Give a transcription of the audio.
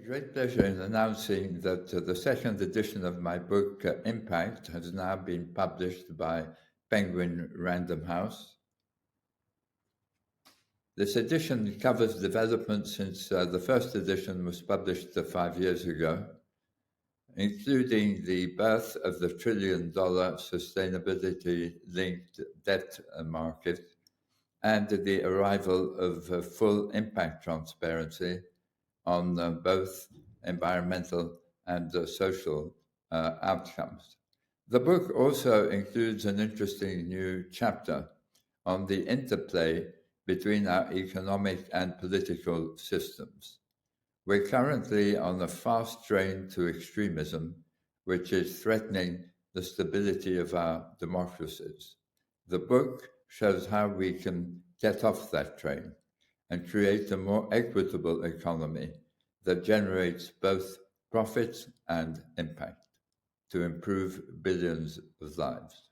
great pleasure in announcing that the second edition of my book, Impact, has now been published by Penguin Random House. This edition covers developments since the first edition was published 5 years ago, including the birth of the $1 trillion sustainability-linked debt market and the arrival of full impact transparency on both environmental and social outcomes. The book also includes an interesting new chapter on the interplay between our economic and political systems. We're currently on a fast train to extremism, which is threatening the stability of our democracies. The book shows how we can get off that train and create a more equitable economy that generates both profits and impact to improve billions of lives.